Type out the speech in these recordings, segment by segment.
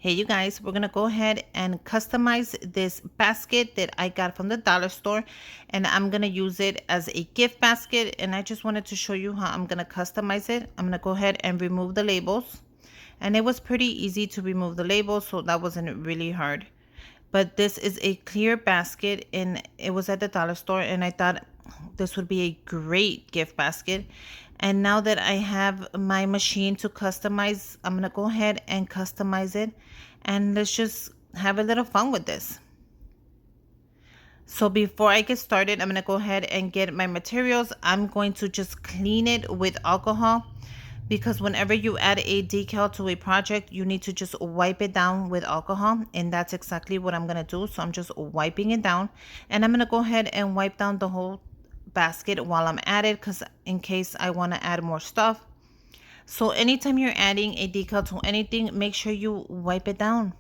Hey you guys, we're gonna go ahead and customize this basket that I got from the dollar store, and I'm gonna use it as a gift basket. And I just wanted to show you how I'm gonna customize it. I'm gonna go ahead and remove the labels, and it was pretty easy to remove the labels, so that wasn't really hard. But this is a clear basket, and it was at the dollar store, and I thought this would be a great gift basket. And now that I have my machine to customize, I'm gonna go ahead and customize it, and let's just have a little fun with this. So before I get started, I'm gonna go ahead and get my materials. I'm going to just clean it with alcohol, because whenever you add a decal to a project, you need to just wipe it down with alcohol, and that's exactly what I'm gonna do. So I'm just wiping it down, and I'm gonna go ahead and wipe down the whole basket while I'm at it, because in case I want to add more stuff. So anytime you're adding a decal to anything, make sure you wipe it down.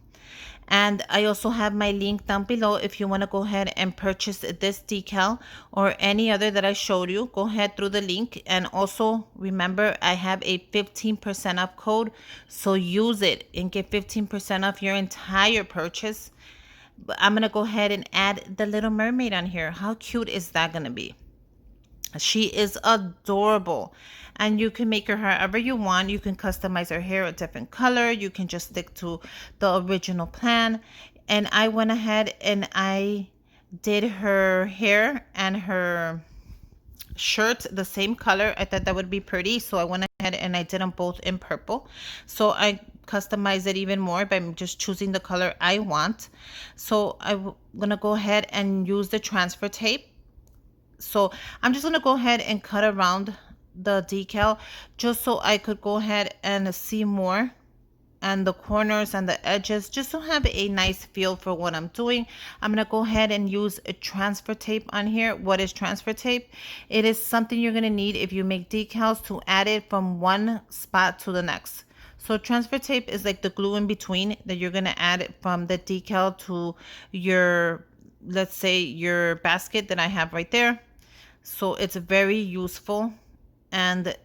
And I also have my link down below if you want to go ahead and purchase this decal or any other that I showed you. Go ahead through the link. And also remember, I have a 15% off code, so use it and get 15% off your entire purchase. But I'm gonna go ahead and add the little mermaid on here. How cute is that gonna be? She is adorable, and you can make her however you want. You can customize her hair a different color. You can just stick to the original plan. And I went ahead and I did her hair and her shirt the same color. I thought that would be pretty, so I went ahead and I did them both in purple. So I customized it even more by just choosing the color I want. So I'm gonna go ahead and use the transfer tape. So I'm just going to go ahead and cut around the decal just so I could go ahead and see more, and the corners and the edges, just to have a nice feel for what I'm doing. I'm going to go ahead and use a transfer tape on here. What is transfer tape? It is something you're going to need if you make decals to add it from one spot to the next. So transfer tape is like the glue in between that you're going to add from the decal to your, let's say, your basket that I have right there. So it's very useful, and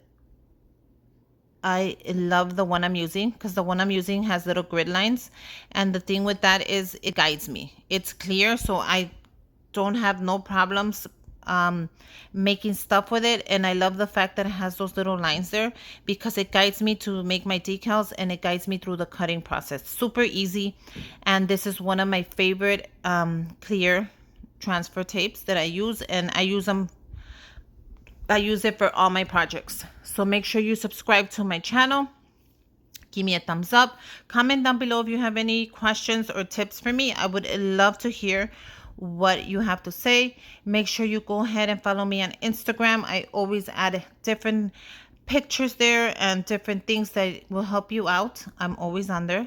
I love the one I'm using because the one I'm using has little grid lines, and the thing with that is it guides me. It's clear, so I don't have no problems making stuff with it. And I love the fact that it has those little lines there, because it guides me to make my decals, and it guides me through the cutting process. Super easy. And this is one of my favorite clear transfer tapes that I use, and I use it for all my projects. So make sure you subscribe to my channel. Give me a thumbs up. Comment down below if you have any questions or tips for me. I would love to hear what you have to say. Make sure you go ahead and follow me on Instagram. I always add different pictures there and different things that will help you out. I'm always on there.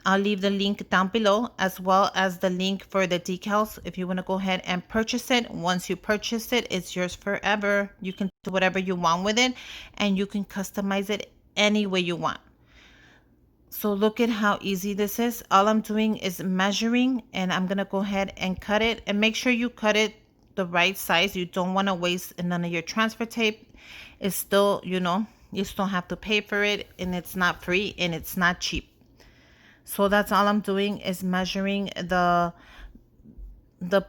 I'll leave the link down below, as well as the link for the decals if you want to go ahead and purchase it. Once you purchase it, it's yours forever. You can do whatever you want with it, and you can customize it any way you want. So look at how easy this is. All I'm doing is measuring, and I'm going to go ahead and cut it. And make sure you cut it the right size. You don't want to waste none of your transfer tape. It's still, you still have to pay for it, and it's not free, and it's not cheap. So that's all I'm doing, is measuring the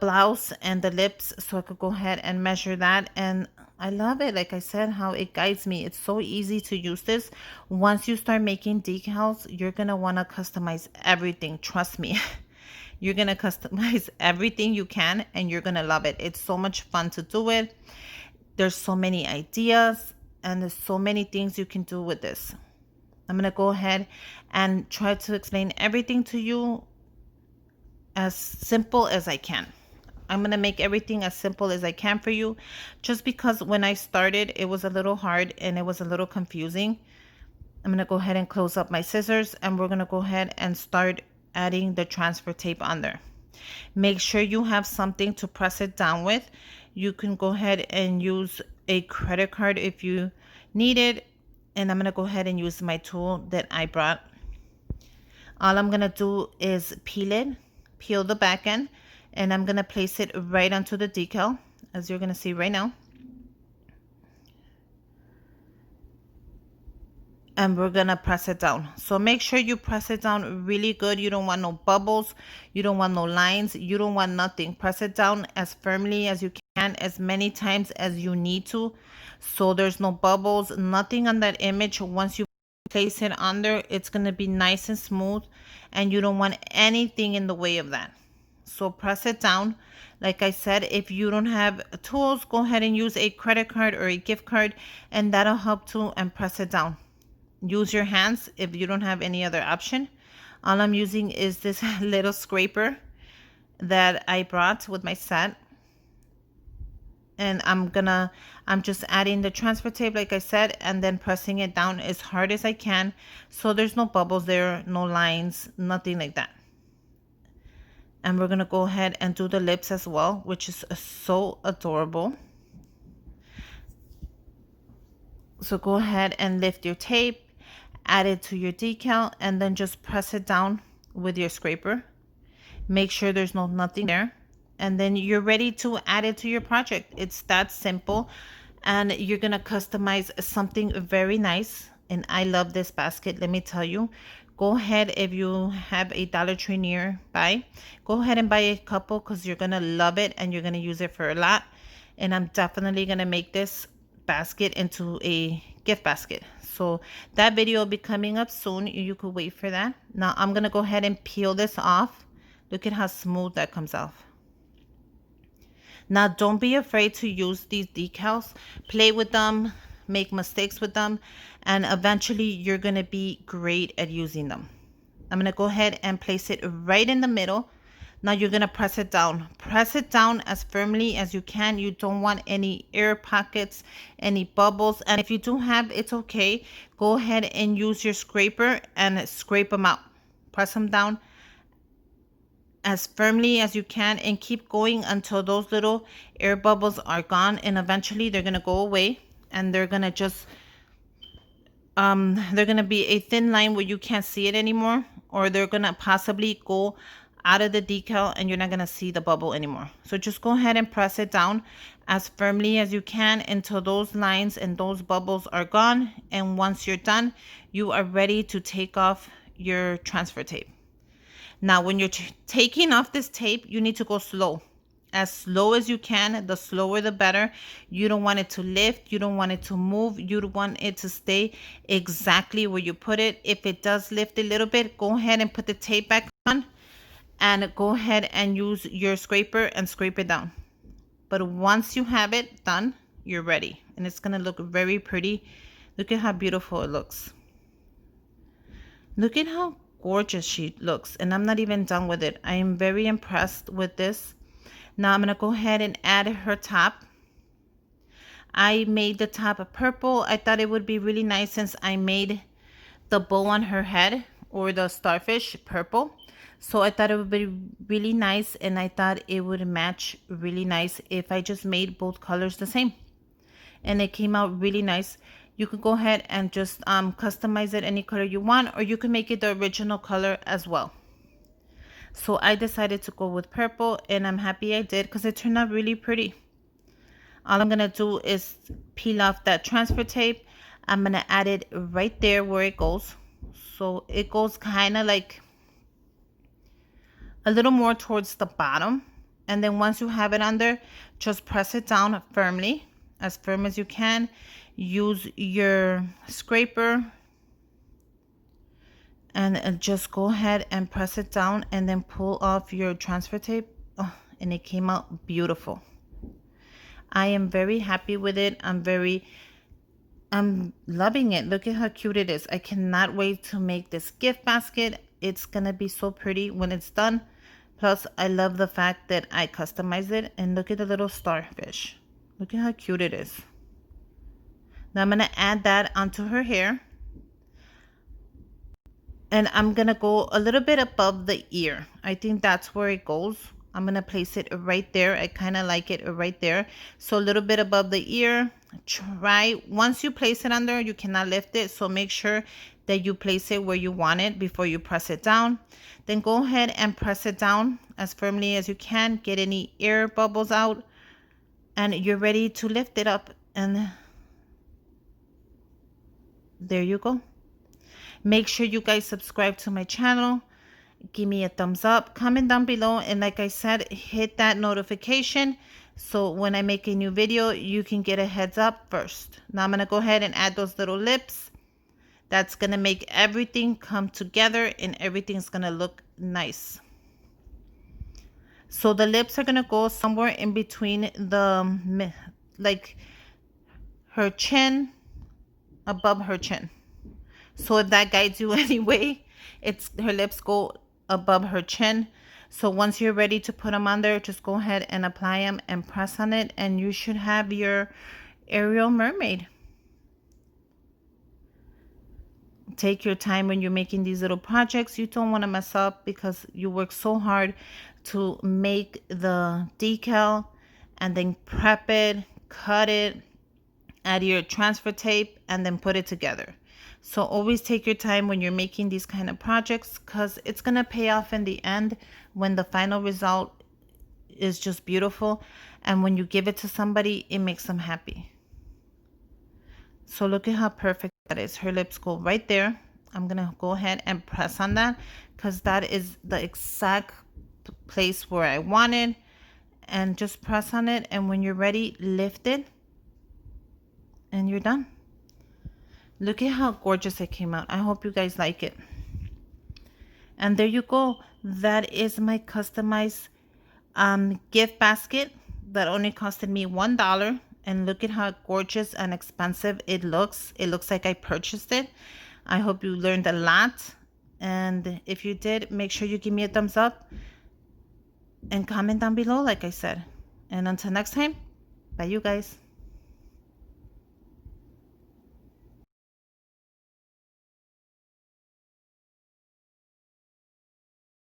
blouse and the lips, so I could go ahead and measure that. And I love it, like I said, how it guides me. It's so easy to use this. Once you start making decals, you're gonna want to customize everything. Trust me. You're gonna customize everything you can, and you're gonna love it. It's so much fun to do it. There's so many ideas, and there's so many things you can do with this. I'm going to go ahead and try to explain everything to you as simple as I can. I'm going to make everything as simple as I can for you, just because when I started, it was a little hard and it was a little confusing. I'm going to go ahead and close up my scissors, and we're going to go ahead and start adding the transfer tape on there. Make sure you have something to press it down with. You can go ahead and use a credit card if you need it. And I'm going to go ahead and use my tool that I brought. All I'm going to do is peel the back end, and I'm going to place it right onto the decal, as you're going to see right now. and we're gonna press it down. So make sure you press it down really good. You don't want no bubbles, you don't want no lines, you don't want nothing. Press it down as firmly as you can, as many times as you need to, so there's no bubbles, nothing on that image. Once you place it under, it's gonna be nice and smooth, and you don't want anything in the way of that. So press it down. Like I said, if you don't have tools, go ahead and use a credit card or a gift card, and that'll help too. And press it down. Use your hands if you don't have any other option. All I'm using is this little scraper that I brought with my set. And I'm just adding the transfer tape, like I said, and then pressing it down as hard as I can, so there's no bubbles there, no lines, nothing like that. And we're gonna go ahead and do the lips as well, which is so adorable. So go ahead and lift your tape, add it to your decal, and then just press it down with your scraper. Make sure there's nothing there, and then you're ready to add it to your project. It's that simple, and you're gonna customize something very nice. And I love this basket, let me tell you. Go ahead, if you have a Dollar Tree nearby, go ahead and buy a couple, because you're gonna love it and you're gonna use it for a lot. And I'm definitely gonna make this basket into a gift basket. So that video will be coming up soon. You could wait for that. Now I'm gonna go ahead and peel this off. Look at how smooth that comes off. Now don't be afraid to use these decals. Play with them, make mistakes with them, and eventually you're gonna be great at using them. I'm gonna go ahead and place it right in the middle. Now you're gonna press it down. Press it down as firmly as you can. You don't want any air pockets, any bubbles. And if you do have, it's okay. Go ahead and use your scraper and scrape them out. Press them down as firmly as you can, and keep going until those little air bubbles are gone, and eventually they're gonna go away, and they're gonna just they're gonna be a thin line where you can't see it anymore, or they're gonna possibly go out of the decal and you're not gonna see the bubble anymore. So just go ahead and press it down as firmly as you can until those lines and those bubbles are gone. And once you're done, you are ready to take off your transfer tape. Now, when you're taking off this tape, you need to go slow. As slow as you can. The slower the better. You don't want it to lift. You don't want it to move. You want it to stay exactly where you put it. If it does lift a little bit, go ahead and put the tape back on, and go ahead and use your scraper and scrape it down. But once you have it done, you're ready. And it's going to look very pretty. Look at how beautiful it looks. Look at how gorgeous she looks, and I'm not even done with it. I am very impressed with this. Now I'm gonna go ahead and add her top. I made the top purple. I thought it would be really nice, since I made the bow on her head, or the starfish, purple. So I thought it would be really nice, and I thought it would match really nice if I just made both colors the same. And it came out really nice. You could go ahead and just customize it any color you want, or you can make it the original color as well. So I decided to go with purple, and I'm happy I did, because it turned out really pretty. All I'm gonna do is peel off that transfer tape. I'm gonna add it right there where it goes. So it goes kind of like a little more towards the bottom. And then once you have it under, just press it down firmly, as firm as you can. Use your scraper and just go ahead and press it down, and then pull off your transfer tape. Oh, and it came out beautiful. I am very happy with it. I'm loving it. Look at how cute it is. I cannot wait to make this gift basket. It's gonna be so pretty when it's done. Plus, I love the fact that I customized it. And look at the little starfish. Look at how cute it is. Now I'm going to add that onto her hair. And I'm going to go a little bit above the ear. I think that's where it goes. I'm going to place it right there. I kind of like it right there. So a little bit above the ear. Try, once you place it under, you cannot lift it. So make sure that you place it where you want it before you press it down. Then go ahead and press it down as firmly as you can. Get any air bubbles out. And you're ready to lift it up. And there you go. Make sure you guys subscribe to my channel. Give me a thumbs up, comment down below, and like I said, hit that notification so when I make a new video, you can get a heads up first. Now I'm going to go ahead and add those little lips. That's going to make everything come together and everything's going to look nice. So the lips are going to go somewhere in between the, like her chin, above her chin. So if that guides you anyway, it's her lips go above her chin. So once you're ready to put them on there, just go ahead and apply them and press on it, and you should have your Ariel mermaid. Take your time when you're making these little projects. You don't want to mess up because you work so hard to make the decal and then prep it, cut it, add your transfer tape, and then put it together. So always take your time when you're making these kind of projects, because it's going to pay off in the end when the final result is just beautiful. And when you give it to somebody, it makes them happy. So look at how perfect that is. Her lips go right there. I'm going to go ahead and press on that because that is the exact place where I want it. And just press on it. And when you're ready, lift it. And you're done. Look at how gorgeous it came out. I hope you guys like it. And there you go. That is my customized gift basket that only costed me $1. And look at how gorgeous and expensive it looks. It looks like I purchased it. I hope you learned a lot. And if you did, make sure you give me a thumbs up and comment down below, like I said. And until next time, bye you guys.